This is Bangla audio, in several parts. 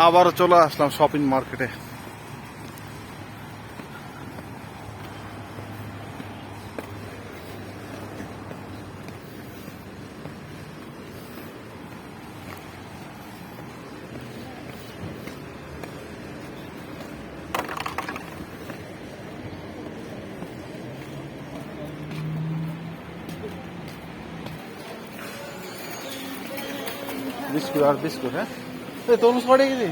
আবারও চলে আসলাম শপিং মার্কেটে। বিস্কুট আর বিস্কুট, হ্যাঁ তরমুজ কটা কেজি?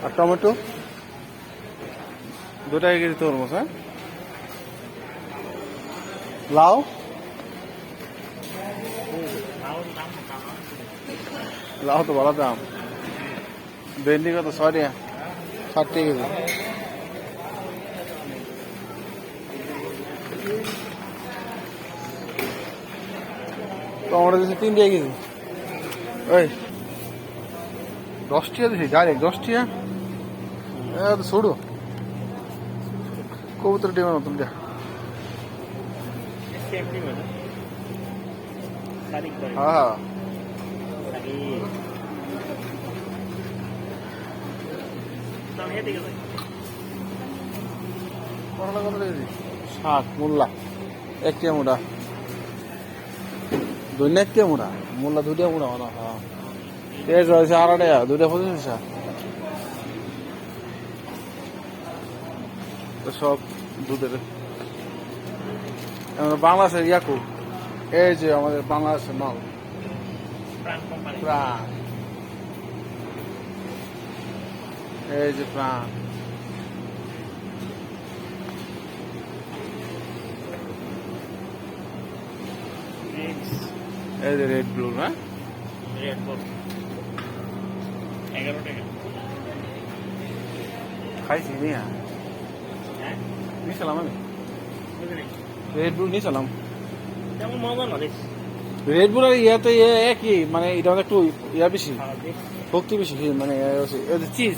আর টমেটো 2 টাকা কেজি তরমুজ, হ্যাঁ। লাউ লাউ তো ভালো দাম। ভেন্ডি কত? 6 টাকা, 60 টাকা কেজি। টমেটো দিচ্ছে 3 টাকা কেজি। ওই 10 টাকা দিছি ডাইরেক্ট, 10 টাকা। তো ছোড়ো কবুতর ডিমের মতন দেখ। হ্যাঁ শাক মূল্লা 1 টাকা মোটা, দৈন্য 1 টাকা মোটা, মূল্লা 2 টাকা মোটা। হ্যাঁ পেঁয়াজ রয়েছে 8 টাকা, 2 টাকা 25 পয়সা। সব দুধের। বাংলাদেশের ইয়াকু, এই যে আমাদের বাংলাদেশের মাল প্রাণ, এই যে প্রাণ। এই যে রেড ব্লু, হ্যাঁ 11 টাকা খাইছি নিয়ে নিয়েছিলাম আমি। রেড ব্লু নিয়েছিলাম। তেমন মজা না দেখছি। রেড বুল আর ইয়াতে একই, মানে এটা একটু ইয়া বেশি, শক্তি বেশি, মানে চিজ।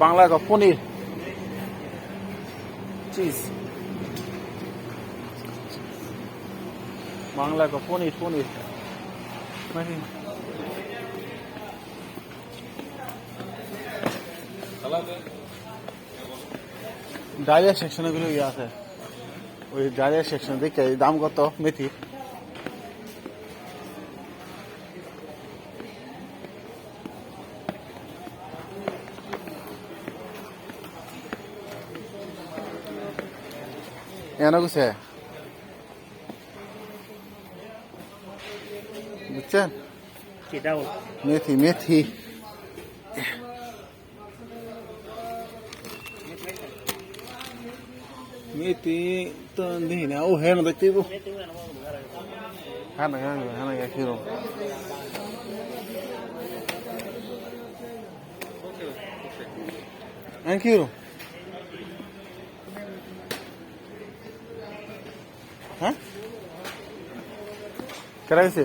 বাংলা পনির চিজ, বাংলা পনির পনির নাকি। ডালিয়া সেকশনে গুলো ইয়ে আছে, ওই ডালিয়া সেকশন দেখে দাম কত মেথি। এনে গুছে বুঝছেন, মেথি মেথি। মেথি তো দেখি না, ও হ্যাঁ না দেখতে হ্যাঁ না হ্যাঁ না কিরম হ্যাঁ কিরম, হ্যাঁ কেনা গেছে।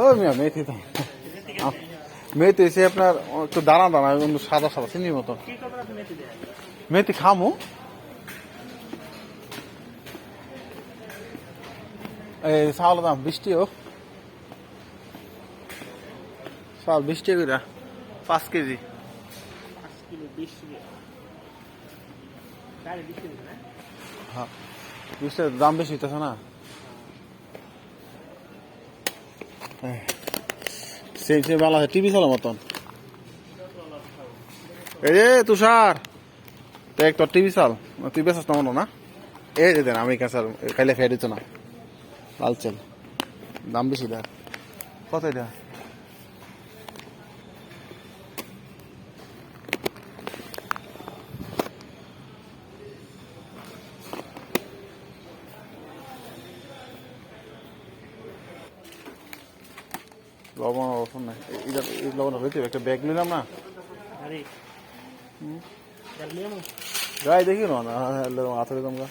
ও মিয়া মেথি তো, মেথি এসে আপনার একটু দানা দানা সাদা সাদা চিনির মতো। মেথি খামু এই চাউল দাম 20 টাকা, চাউল 20 টাকা করে 5 কেজি। হ্যাঁ 20 টাকা দাম বেশি হইতেছে না। সেই সে ভালো আছে টিভি চালার মতন। এই রে তুষার, দেখ তোর টিভি চাল, তুই বেসাস না মনো না। এই যে দেন আমি কাছে খাইলে ফেয়ার দিত না, লাল চাল দাম বেশি দেখ। কত এটা? লবণ রসুন নাই, লবণ হইতে একটা ব্যাগ নিলাম না। গাই দেখি না হাতের দমকা